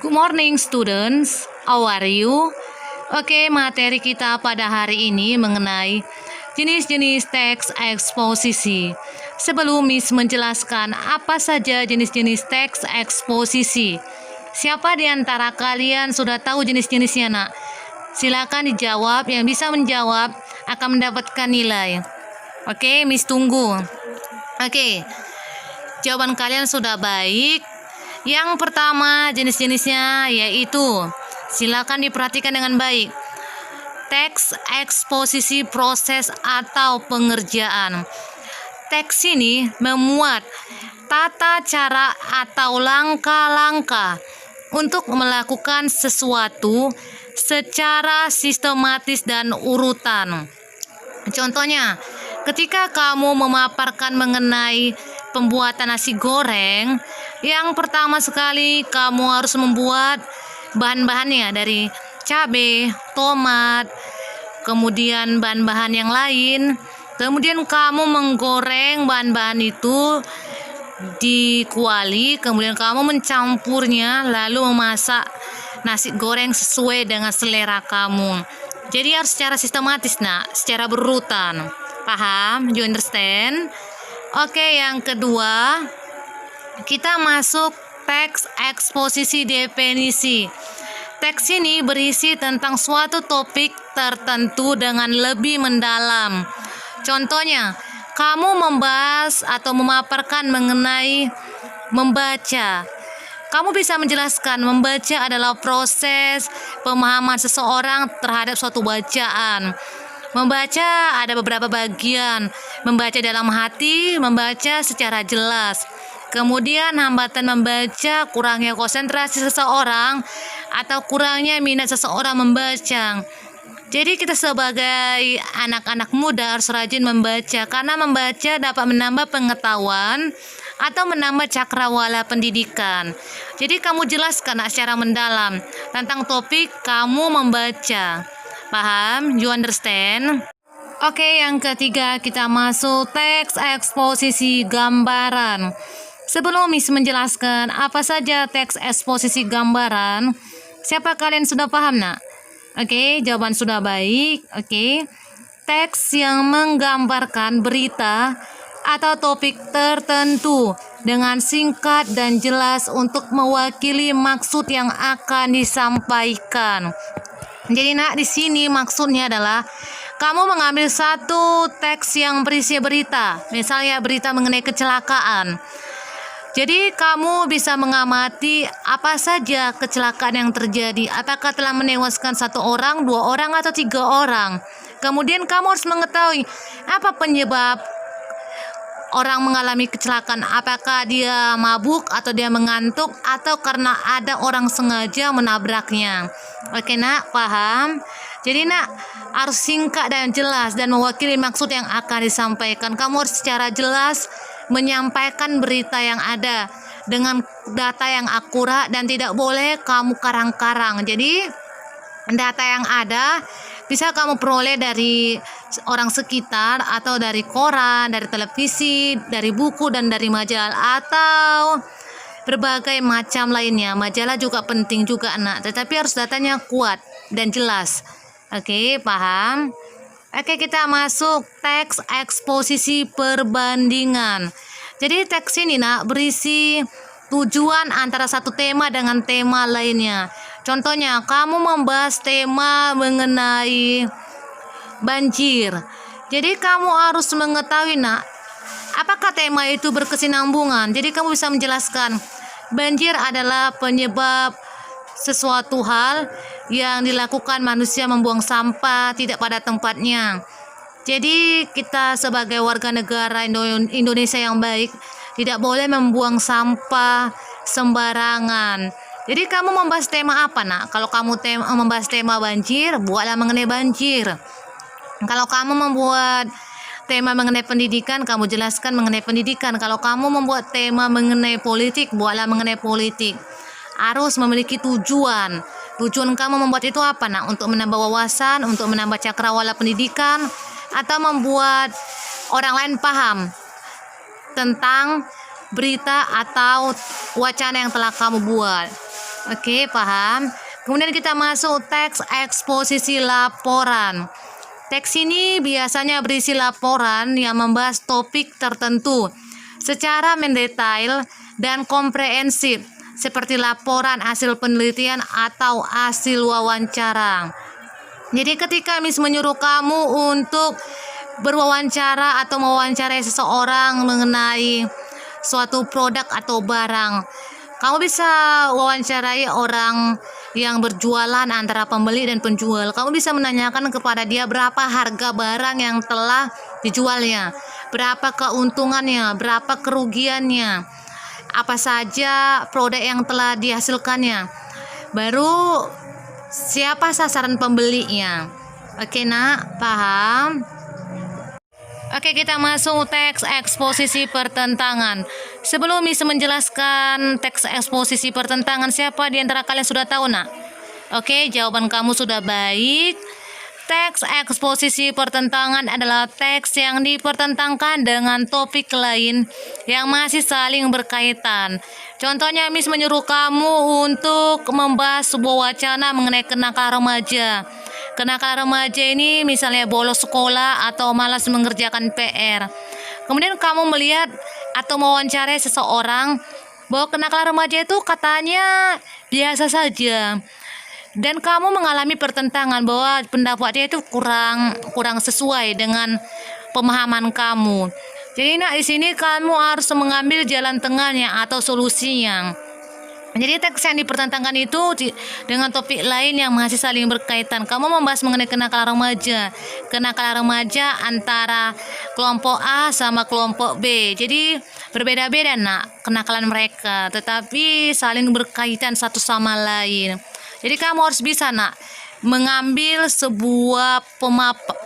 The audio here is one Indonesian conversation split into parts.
Good morning students, how are you? Oke, materi kita pada hari ini mengenai jenis-jenis teks eksposisi. Sebelum Miss menjelaskan apa saja jenis-jenis teks eksposisi, siapa di antara kalian sudah tahu jenis-jenisnya, nak? Silakan dijawab, yang bisa menjawab akan mendapatkan nilai. Oke, Miss tunggu. Oke, jawaban kalian sudah baik. Yang pertama jenis-jenisnya yaitu, silakan diperhatikan dengan baik. Teks eksposisi proses atau pengerjaan. Teks ini memuat tata cara atau langkah-langkah untuk melakukan sesuatu secara sistematis dan urutan. Contohnya, ketika kamu memaparkan mengenai pembuatan nasi goreng, yang pertama sekali kamu harus membuat bahan-bahannya dari cabai, tomat, kemudian bahan-bahan yang lain. Kemudian kamu menggoreng bahan-bahan itu di kuali, kemudian kamu mencampurnya lalu memasak nasi goreng sesuai dengan selera kamu. Jadi harus secara sistematis, nak, secara berurutan. Paham? You understand? Oke, yang kedua, kita masuk teks eksposisi definisi. Teks ini berisi tentang suatu topik tertentu dengan lebih mendalam. Contohnya, kamu membahas atau memaparkan mengenai membaca. Kamu bisa menjelaskan membaca adalah proses pemahaman seseorang terhadap suatu bacaan. Membaca ada beberapa bagian, membaca dalam hati, membaca secara jelas. Kemudian hambatan membaca, kurangnya konsentrasi seseorang atau kurangnya minat seseorang membaca. Jadi kita sebagai anak-anak muda harus rajin membaca, karena membaca dapat menambah pengetahuan atau menambah cakrawala pendidikan. Jadi kamu jelaskan secara mendalam tentang topik kamu membaca. Paham? You understand? Oke, yang ketiga kita masuk teks eksposisi gambaran. Sebelum Miss menjelaskan apa saja teks eksposisi gambaran, siapa kalian sudah paham, nak? Oke, jawaban sudah baik. Oke, teks yang menggambarkan berita atau topik tertentu dengan singkat dan jelas untuk mewakili maksud yang akan disampaikan. Jadi, nak, di sini maksudnya adalah kamu mengambil satu teks yang berisi berita, misalnya berita mengenai kecelakaan. Jadi kamu bisa mengamati apa saja kecelakaan yang terjadi, apakah telah menewaskan 1 orang, 2 orang, atau 3 orang. Kemudian kamu harus mengetahui apa penyebab orang mengalami kecelakaan, apakah dia mabuk atau dia mengantuk atau karena ada orang sengaja menabraknya. Oke, nak, paham? Jadi, nak, harus singkat dan jelas dan mewakili maksud yang akan disampaikan. Kamu harus secara jelas menyampaikan berita yang ada dengan data yang akurat dan tidak boleh kamu karang-karang. Jadi data yang ada bisa kamu peroleh dari orang sekitar atau dari koran, dari televisi, dari buku, dan dari majalah atau berbagai macam lainnya. Majalah juga penting juga, nak, tetapi harus datanya kuat dan jelas. Oke, paham? Oke, kita masuk teks eksposisi perbandingan. Jadi teks ini, nak, berisi tujuan antara satu tema dengan tema lainnya. Contohnya, kamu membahas tema mengenai banjir. Jadi kamu harus mengetahui, nak, apakah tema itu berkesinambungan. Jadi kamu bisa menjelaskan banjir adalah penyebab sesuatu hal yang dilakukan manusia membuang sampah tidak pada tempatnya. Jadi kita sebagai warga negara Indonesia yang baik tidak boleh membuang sampah sembarangan. Jadi kamu membahas tema apa, nak? Kalau kamu membahas tema banjir, buatlah mengenai banjir. Kalau kamu membuat tema mengenai pendidikan, kamu jelaskan mengenai pendidikan. Kalau kamu membuat tema mengenai politik, buatlah mengenai politik. Harus memiliki tujuan. Tujuan kamu membuat itu apa, nak? Untuk menambah wawasan, untuk menambah cakrawala pendidikan, atau membuat orang lain paham tentang berita atau wacana yang telah kamu buat. Oke, paham. Kemudian kita masuk teks eksposisi laporan. Teks ini biasanya berisi laporan yang membahas topik tertentu secara mendetail dan komprehensif, seperti laporan hasil penelitian atau hasil wawancara. Jadi ketika Miss menyuruh kamu untuk berwawancara atau mewawancarai seseorang mengenai suatu produk atau barang, kamu bisa wawancarai orang yang berjualan antara pembeli dan penjual. Kamu bisa menanyakan kepada dia berapa harga barang yang telah dijualnya, berapa keuntungannya, berapa kerugiannya, apa saja produk yang telah dihasilkannya, baru siapa sasaran pembelinya. Oke nak, paham? Oke, kita masuk teks eksposisi pertentangan. Sebelum Miss menjelaskan teks eksposisi pertentangan, siapa di antara kalian sudah tahu nak? Oke, jawaban kamu sudah baik. Teks eksposisi pertentangan adalah teks yang dipertentangkan dengan topik lain yang masih saling berkaitan. Contohnya, Miss menyuruh kamu untuk membahas sebuah wacana mengenai kenakalan remaja. Kenakalan remaja ini misalnya bolos sekolah atau malas mengerjakan PR. Kemudian kamu melihat atau mewawancarai seseorang bahwa kenakalan remaja itu katanya biasa saja. Dan kamu mengalami pertentangan bahwa pendapat dia itu kurang sesuai dengan pemahaman kamu. Jadi di sini kamu harus mengambil jalan tengahnya atau solusinya. Jadi teks yang dipertentangkan itu dengan topik lain yang masih saling berkaitan. Kamu membahas mengenai kenakalan remaja antara kelompok A sama kelompok B. Jadi berbeda-beda nak kenakalan mereka, tetapi saling berkaitan satu sama lain. Jadi kamu harus bisa nak mengambil sebuah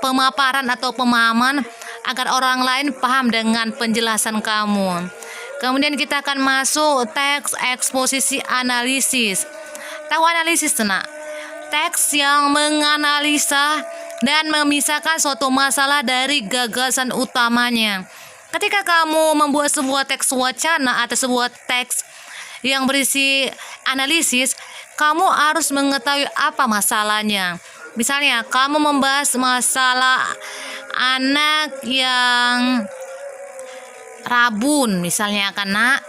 pemaparan atau pemahaman agar orang lain paham dengan penjelasan kamu. Kemudian kita akan masuk teks eksposisi analisis. Tahu analisis nak? Teks yang menganalisa dan memisahkan suatu masalah dari gagasan utamanya. Ketika kamu membuat sebuah teks wacana atau sebuah teks yang berisi analisis, kamu harus mengetahui apa masalahnya. Misalnya, kamu membahas masalah anak yang rabun, misalnya karena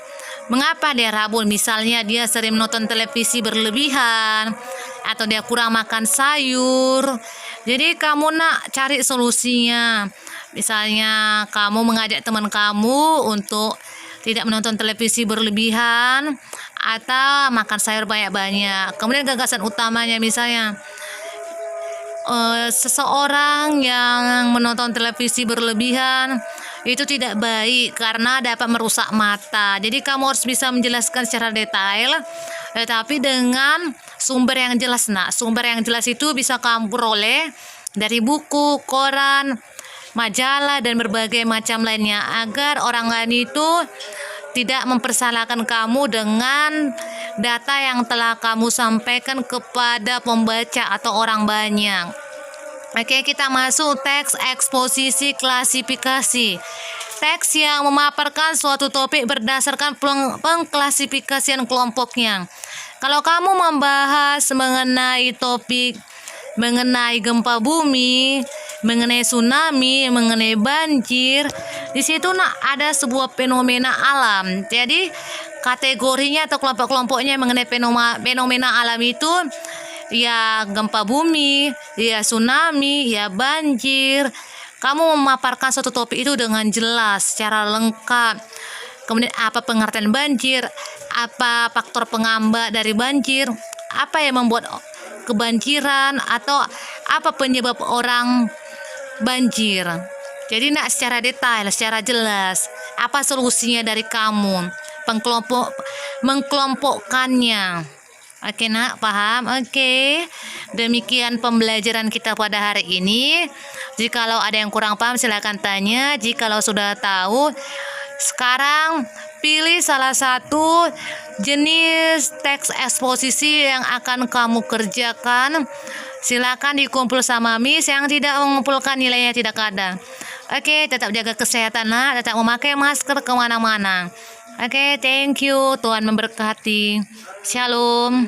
mengapa dia rabun? Misalnya dia sering menonton televisi berlebihan atau dia kurang makan sayur. Jadi kamu nak cari solusinya. Misalnya kamu mengajak teman kamu untuk tidak menonton televisi berlebihan atau makan sayur banyak-banyak. Kemudian gagasan utamanya misalnya seseorang yang menonton televisi berlebihan itu tidak baik karena dapat merusak mata. Jadi kamu harus bisa menjelaskan secara detail, tetapi dengan sumber yang jelas nak. Sumber yang jelas itu bisa kamu peroleh dari buku, koran, majalah, dan berbagai macam lainnya, agar orang lain itu tidak mempersalahkan kamu dengan data yang telah kamu sampaikan kepada pembaca atau orang banyak. Oke, kita masuk teks eksposisi klasifikasi. Teks yang memaparkan suatu topik berdasarkan pengklasifikasian kelompoknya. Kalau kamu membahas mengenai topik mengenai gempa bumi, mengenai tsunami, mengenai banjir, di situ ada sebuah fenomena alam. Jadi kategorinya atau kelompok-kelompoknya mengenai fenomena alam itu ya gempa bumi, ya tsunami, ya banjir. Kamu memaparkan suatu topik itu dengan jelas, secara lengkap. Kemudian apa pengertian banjir, apa faktor penghambat dari banjir, apa yang membuat kebanjiran, atau apa penyebab orang banjir. Jadi secara detail, secara jelas, apa solusinya dari kamu, mengkelompokkannya. Oke nak, paham? Oke. Demikian pembelajaran kita pada hari ini. Jikalau ada yang kurang paham silakan tanya. Jikalau sudah tahu, sekarang pilih salah satu jenis teks eksposisi yang akan kamu kerjakan. Silakan dikumpul sama Miss. Yang tidak mengumpulkan nilainya tidak ada. Oke, tetap jaga kesehatan nak, tetap memakai masker kemana-mana. Oke, thank you. Tuhan memberkati. Shalom.